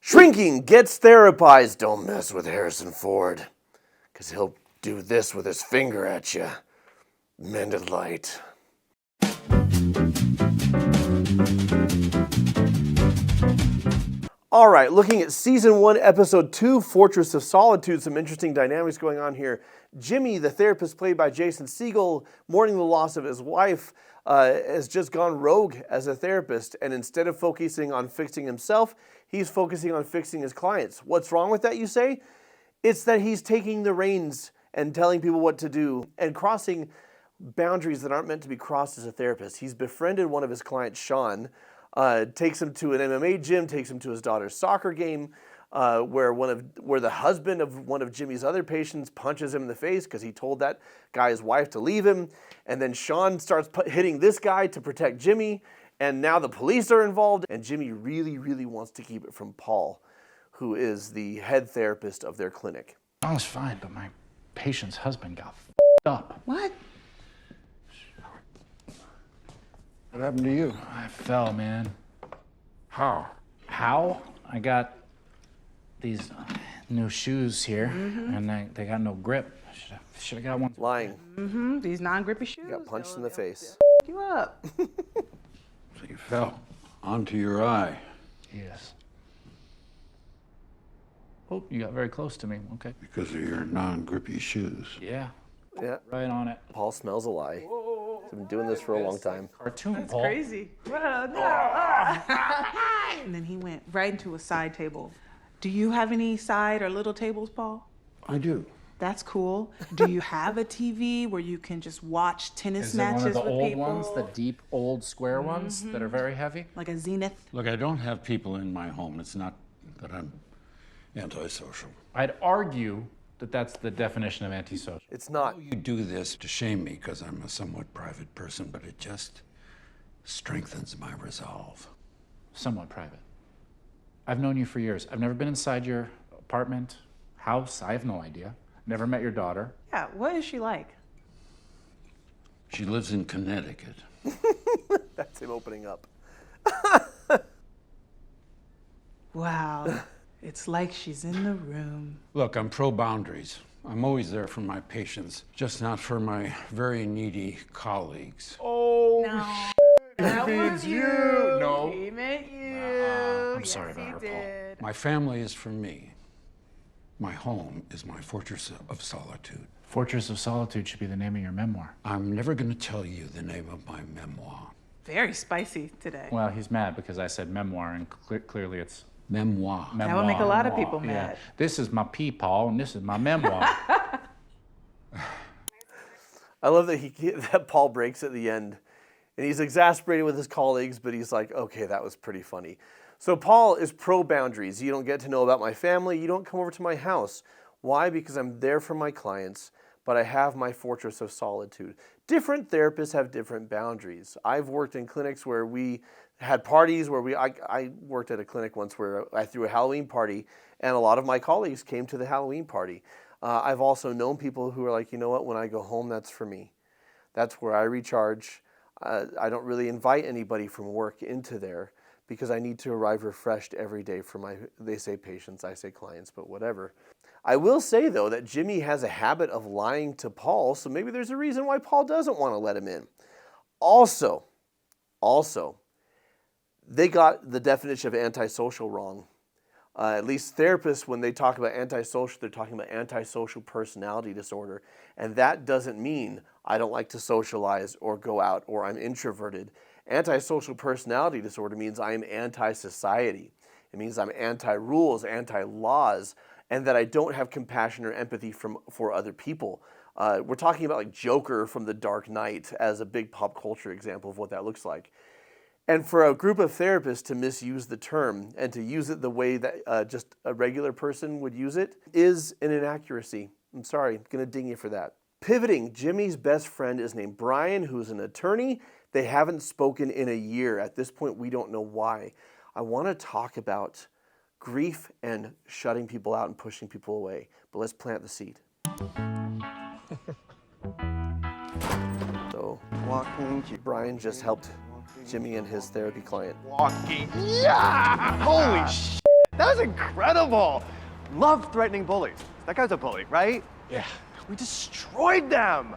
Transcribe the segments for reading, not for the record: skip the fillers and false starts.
Shrinking gets therapized. Don't mess with Harrison Ford, because he'll do this with his finger at you. Mended light. All right, looking at Season 1, Episode 2, Fortress of Solitude. Some interesting dynamics going on here. Jimmy, the therapist played by Jason Segel, mourning the loss of his wife, has just gone rogue as a therapist. And instead of focusing on fixing himself, he's focusing on fixing his clients. What's wrong with that, you say? It's that he's taking the reins and telling people what to do and crossing boundaries that aren't meant to be crossed as a therapist. He's befriended one of his clients, Sean, takes him to an MMA gym, takes him to his daughter's soccer game, where the husband of one of Jimmy's other patients punches him in the face because he told that guy's wife to leave him. And then Sean starts hitting this guy to protect Jimmy. And now the police are involved. And Jimmy really, really wants to keep it from Paul, who is the head therapist of their clinic. I was fine, but my patient's husband got up. What? What happened to you? I fell, man. How? How? I got these new shoes here, and they got no grip. Should have got one. Lying. These non-grippy shoes. Got punched in the face. You up? So you fell onto your eye. Yes. Oh, you got very close to me. Okay. Because of your non-grippy shoes. Yeah. Yeah. Right on it. Paul smells a lie. He's been doing this for a long time. Cartoon, That's Paul. crazy. Well, no. And then he went right into a side table. Do you have any side or little tables, Paul? I do. That's cool. Do you have a TV where you can just watch tennis Is it one matches of the with old people? ones, the deep old square ones that are very heavy? Like a Zenith? Look, I don't have people in my home. It's not that I'm antisocial. I'd argue that that's the definition of antisocial. It's not. You do this to shame me because I'm a somewhat private person, but it just strengthens my resolve. Somewhat private. I've known you for years. I've never been inside your apartment, house. I have no idea. Never met your daughter. Yeah, what is she like? She lives in Connecticut. That's him opening up. Wow. It's like she's in the room. Look, I'm pro boundaries. I'm always there for my patients, just not for my very needy colleagues. Oh, No. That was you. No. He meant you. I'm sorry about her, Paul. My family is for me. My home is my fortress of solitude. Fortress of Solitude should be the name of your memoir. I'm never going to tell you the name of my memoir. Very spicy today. Well, he's mad because I said memoir, and clearly it's Memoir. That would make a lot of memoir. people mad. Yeah. This is my pee, Paul, and this is my memoir. I love that Paul breaks at the end. And he's exasperated with his colleagues, but he's like, okay, that was pretty funny. So Paul is pro boundaries. You don't get to know about my family. You don't come over to my house. Why? Because I'm there for my clients, but I have my fortress of solitude. Different therapists have different boundaries. I've worked in clinics where we had parties where I worked at a clinic once where I threw a Halloween party, and a lot of my colleagues came to the Halloween party. I've also known people who are like, you know what, when I go home, that's for me. That's where I recharge. I don't really invite anybody from work into there because I need to arrive refreshed every day for my, they say patients, I say clients, but whatever. I will say, though, that Jimmy has a habit of lying to Paul, so maybe there's a reason why Paul doesn't want to let him in. Also, they got the definition of antisocial wrong. At least therapists, when they talk about antisocial, they're talking about antisocial personality disorder. And that doesn't mean I don't like to socialize or go out or I'm introverted. Antisocial personality disorder means I am anti-society. It means I'm anti-rules, anti-laws, and that I don't have compassion or empathy for other people. We're talking about like Joker from The Dark Knight as a big pop culture example of what that looks like. And for a group of therapists to misuse the term and to use it the way that just a regular person would use it is an inaccuracy. I'm sorry, I'm gonna ding you for that. Pivoting, Jimmy's best friend is named Brian, who's an attorney. They haven't spoken in a year. At this point, we don't know why. I wanna talk about grief and shutting people out and pushing people away, but let's plant the seed. So, Brian just helped Jimmy and his therapy client. Walking. Yeah! Holy shit! That was incredible. Love threatening bullies. That guy's a bully, right? Yeah. We destroyed them.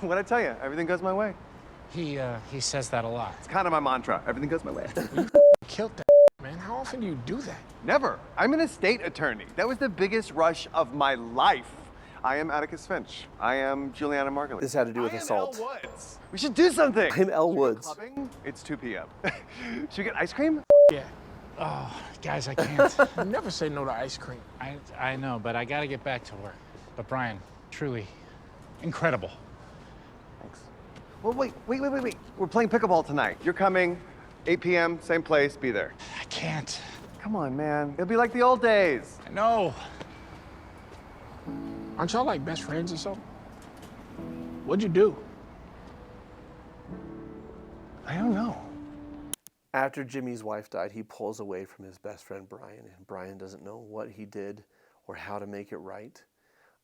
What'd I tell you? Everything goes my way. He says that a lot. It's kind of my mantra. Everything goes my way. Killed that man. How often do you do that? Never. I'm an estate attorney. That was the biggest rush of my life. I am Atticus Finch. I am Juliana Margulies. This had to do with assault. I am Elle Woods. We should do something. I'm Elle Should we go Woods. clubbing? It's 2 p.m. Should we get ice cream? Yeah. Oh, guys, I can't. You never say no to ice cream. I know, but I gotta get back to work. But Brian, truly, incredible. Thanks. Well, wait. We're playing pickleball tonight. You're coming, 8 p.m., same place, be there. I can't. Come on, man. It'll be like the old days. I know. Aren't y'all like best friends or something? What'd you do? I don't know. After Jimmy's wife died, he pulls away from his best friend Brian, and Brian doesn't know what he did or how to make it right.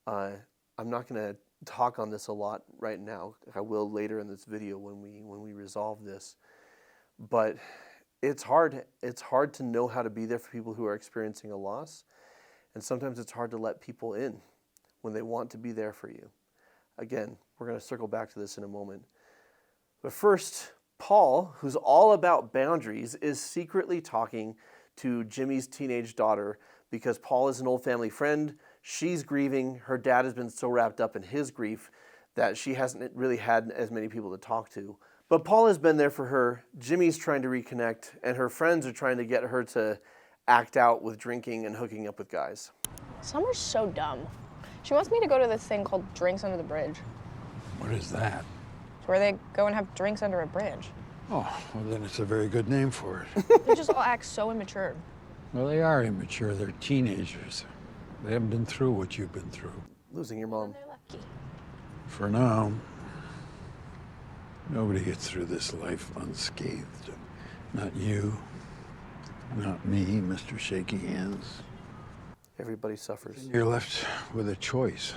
I'm not going to talk on this a lot right now. I will later in this video when we resolve this. But it's hard. It's hard to know how to be there for people who are experiencing a loss, and sometimes it's hard to let people in when they want to be there for you. Again, we're going to circle back to this in a moment. But first, Paul, who's all about boundaries, is secretly talking to Jimmy's teenage daughter because Paul is an old family friend. She's grieving. Her dad has been so wrapped up in his grief that she hasn't really had as many people to talk to. But Paul has been there for her. Jimmy's trying to reconnect, and her friends are trying to get her to act out with drinking and hooking up with guys. Summer's so dumb. She wants me to go to this thing called Drinks Under the Bridge. What is that? It's where they go and have drinks under a bridge. Oh, well, then it's a very good name for it. They just all act so immature. Well, they are immature. They're teenagers. They haven't been through what you've been through. Losing your mom. They're lucky. For now, nobody gets through this life unscathed. Not you, not me, Mr. Shaky Hands. Everybody suffers. You're left with a choice.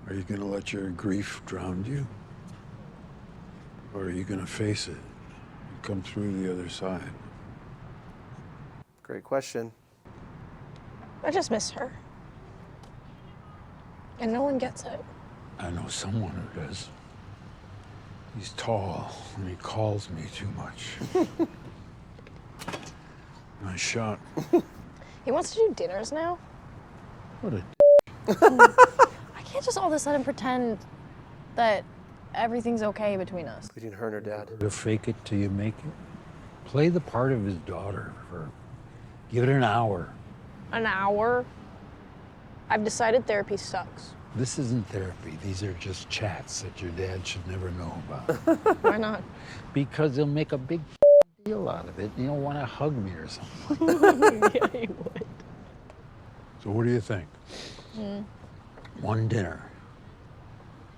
Are you going to let your grief drown you? Or are you going to face it and come through the other side? Great question. I just miss her. And no one gets it. I know someone who does. He's tall and he calls me too much. Nice shot. He wants to do dinners now. What a I can't just all of a sudden pretend that everything's okay between us. Between her and her dad. to fake it till you make it. Play the part of his daughter for give it an hour. An hour? I've decided therapy sucks. This isn't therapy. These are just chats that your dad should never know about. Why not? Because he'll make a big deal out of it. And he'll want to hug me or something. Yeah, he would. So what do you think? One dinner.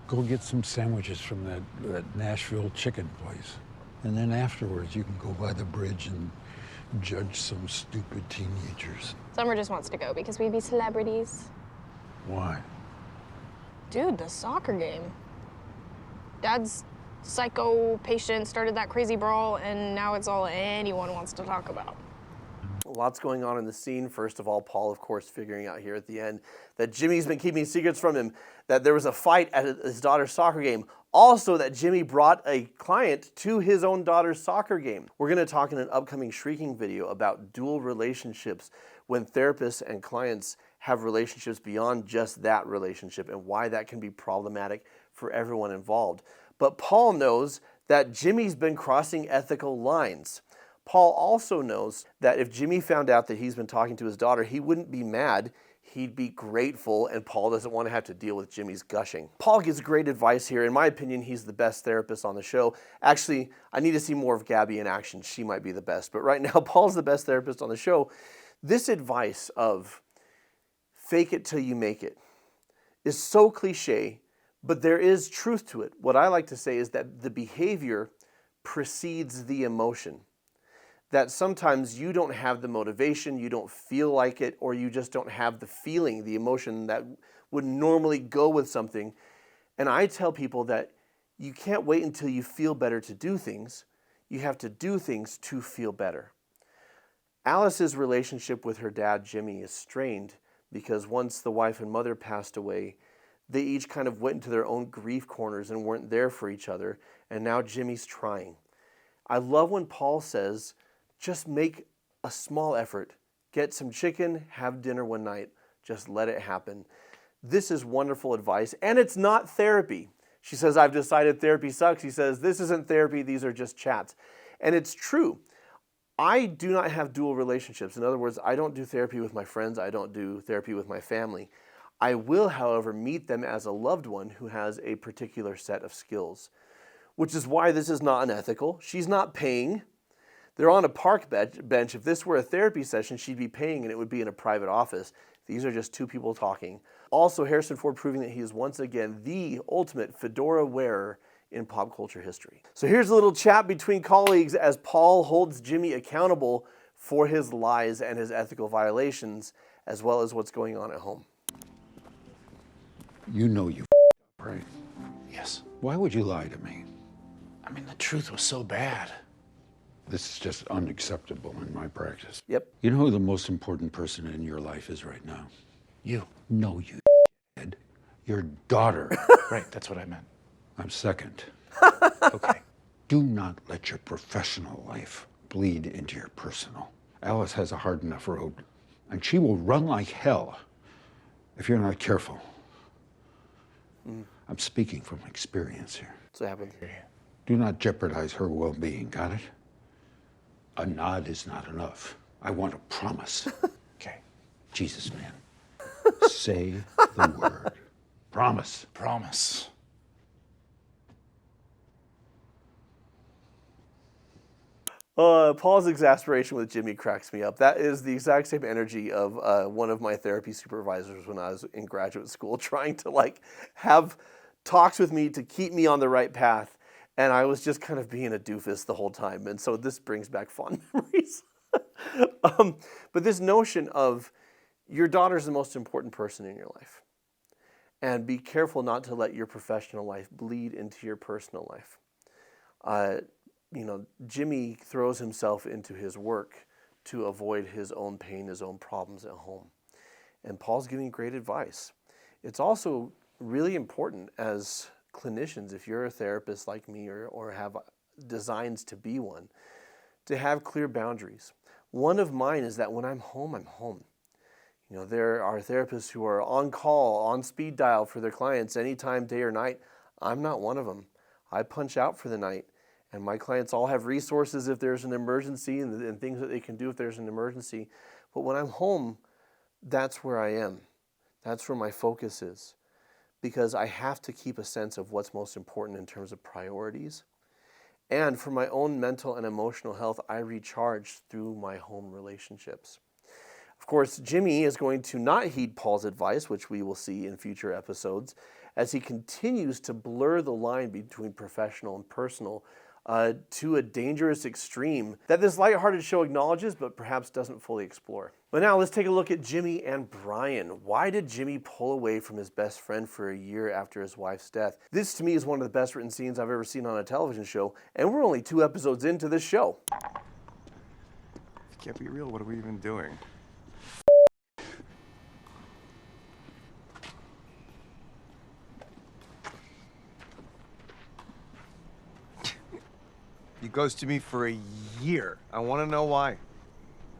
Go get some sandwiches from that Nashville chicken place. And then afterwards, you can go by the bridge and judge some stupid teenagers. Summer just wants to go because we'd be celebrities. Why? Dude, the soccer game. Dad's psycho patient started that crazy brawl, and now it's all anyone wants to talk about. Lots going on in the scene. First of all, Paul, of course, figuring out here at the end that Jimmy's been keeping secrets from him, that there was a fight at his daughter's soccer game. Also, that Jimmy brought a client to his own daughter's soccer game. We're going to talk in an upcoming Shrieking video about dual relationships when therapists and clients have relationships beyond just that relationship and why that can be problematic for everyone involved. But Paul knows that Jimmy's been crossing ethical lines. Paul also knows that if Jimmy found out that he's been talking to his daughter, he wouldn't be mad. He'd be grateful, and Paul doesn't want to have to deal with Jimmy's gushing. Paul gives great advice here. In my opinion, he's the best therapist on the show. Actually, I need to see more of Gabby in action. She might be the best. But right now, Paul's the best therapist on the show. This advice of fake it till you make it is so cliche, but there is truth to it. What I like to say is that the behavior precedes the emotion. That sometimes you don't have the motivation, you don't feel like it, or you just don't have the feeling, the emotion that would normally go with something. And I tell people that you can't wait until you feel better to do things. You have to do things to feel better. Alice's relationship with her dad, Jimmy, is strained because once the wife and mother passed away, they each kind of went into their own grief corners and weren't there for each other, and now Jimmy's trying. I love when Paul says, just make a small effort. Get some chicken, have dinner one night. Just let it happen. This is wonderful advice, and it's not therapy. She says, I've decided therapy sucks. He says, this isn't therapy, these are just chats. And it's true. I do not have dual relationships. In other words, I don't do therapy with my friends. I don't do therapy with my family. I will, however, meet them as a loved one who has a particular set of skills, which is why this is not unethical. She's not paying. They're on a park bench. If this were a therapy session, she'd be paying and it would be in a private office. These are just two people talking. Also, Harrison Ford proving that he is once again the ultimate fedora wearer in pop culture history. So here's a little chat between colleagues as Paul holds Jimmy accountable for his lies and his ethical violations, as well as what's going on at home. You know you right? Yes. Why would you lie to me? I mean, the truth was so bad. This is just unacceptable in my practice. Yep. You know who the most important person in your life is right now? You. No, you kid. Your daughter. Right, that's what I meant. I'm second. Okay. Do not let your professional life bleed into your personal. Alice has a hard enough road, and she will run like hell if you're not careful. I'm speaking from experience here. That's what happened. Do not jeopardize her well-being, got it? A nod is not enough. I want a promise. Okay. Jesus, man. Say the word. Promise. Promise. Paul's exasperation with Jimmy cracks me up. That is the exact same energy of one of my therapy supervisors when I was in graduate school, trying to have talks with me to keep me on the right path. And I was just kind of being a doofus the whole time. And so this brings back fond memories. But this notion of your daughter's the most important person in your life. And be careful not to let your professional life bleed into your personal life. Jimmy throws himself into his work to avoid his own pain, his own problems at home. And Paul's giving great advice. It's also really important as clinicians, if you're a therapist like me or have designs to be one, to have clear boundaries. One of mine is that when I'm home, I'm home. There are therapists who are on call, on speed dial for their clients anytime, day or night. I'm not one of them. I punch out for the night. And my clients all have resources if there's an emergency and things that they can do if there's an emergency. But when I'm home, that's where I am. That's where my focus is. Because I have to keep a sense of what's most important in terms of priorities. And for my own mental and emotional health, I recharge through my home relationships. Of course, Jimmy is going to not heed Paul's advice, which we will see in future episodes, as he continues to blur the line between professional and personal to a dangerous extreme that this lighthearted show acknowledges, but perhaps doesn't fully explore. But now let's take a look at Jimmy and Brian. Why did Jimmy pull away from his best friend for a year after his wife's death? This, to me, is one of the best written scenes I've ever seen on a television show, and we're only 2 episodes into this show. It can't be real. What are we even doing? You ghosted me for a year. I want to know why.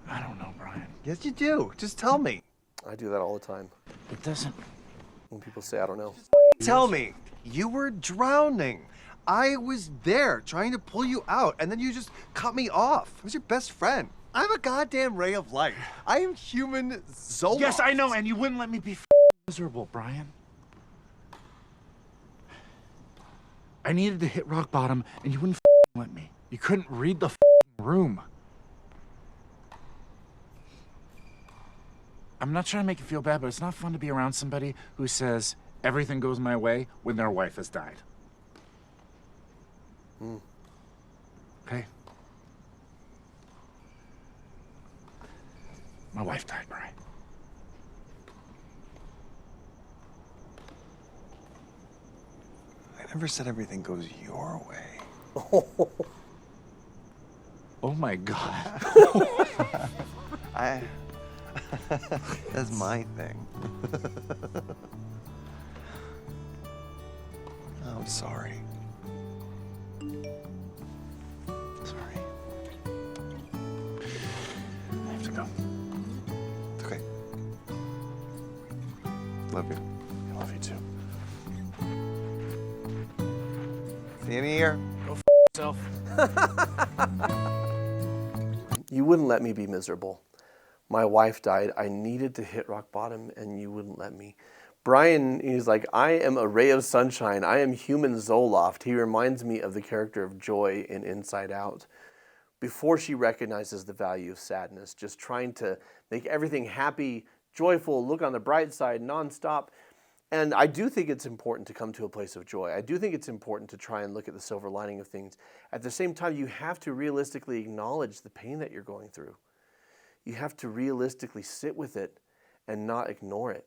I don't know, Brian. Yes, you do. Just tell me. I do that all the time. It doesn't. When people say, I don't know. Tell me. You were drowning. I was there trying to pull you out, and then you just cut me off. I was your best friend. I'm a goddamn ray of light. I am human Zoloft. Yes, I know, and you wouldn't let me be miserable, Brian. I needed to hit rock bottom, and you wouldn't let me. You couldn't read the room. I'm not trying to make you feel bad, but it's not fun to be around somebody who says everything goes my way when their wife has died. Okay? My wife died, Brian. I never said everything goes your way. Oh my God. I. That's my thing. I'm sorry. Sorry. I have to go. It's okay. Love you. I love you too. See you in a year. Yourself. You wouldn't let me be miserable. My wife died. I needed to hit rock bottom, and you wouldn't let me. Brian, he's like, I am a ray of sunshine. I am human Zoloft. He reminds me of the character of Joy in Inside Out. Before she recognizes the value of sadness, just trying to make everything happy, joyful, look on the bright side, nonstop. And I do think it's important to come to a place of joy. I do think it's important to try and look at the silver lining of things. At the same time, you have to realistically acknowledge the pain that you're going through. You have to realistically sit with it and not ignore it.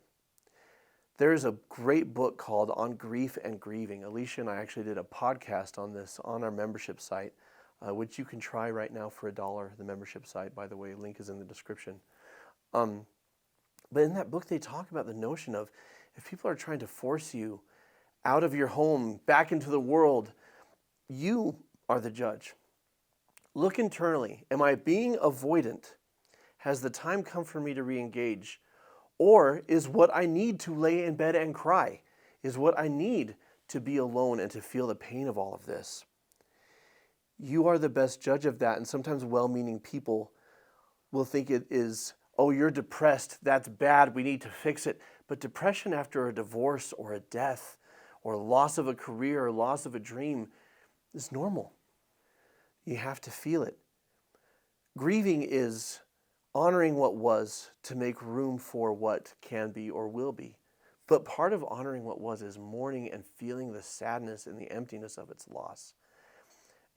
There's a great book called On Grief and Grieving. Alicia and I actually did a podcast on this on our membership site, which you can try right now for $1, the membership site, by the way. Link is in the description. But in that book, they talk about the notion of if people are trying to force you out of your home, back into the world, you are the judge. Look internally. Am I being avoidant? Has the time come for me to re-engage? Or is what I need to lay in bed and cry? Is what I need to be alone and to feel the pain of all of this? You are the best judge of that. And sometimes well-meaning people will think it is, oh, you're depressed. That's bad. We need to fix it. But depression after a divorce or a death or loss of a career or loss of a dream is normal. You have to feel it. Grieving is honoring what was to make room for what can be or will be. But part of honoring what was is mourning and feeling the sadness and the emptiness of its loss.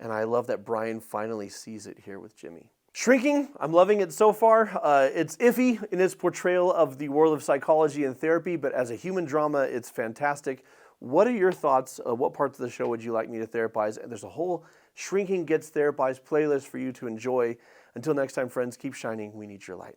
And I love that Brian finally sees it here with Jimmy. Shrinking, I'm loving it so far. It's iffy in its portrayal of the world of psychology and therapy, but as a human drama, it's fantastic. What are your thoughts? What parts of the show would you like me to therapize? And there's a whole Shrinking Gets Therapized playlist for you to enjoy. Until next time, friends, keep shining. We need your light.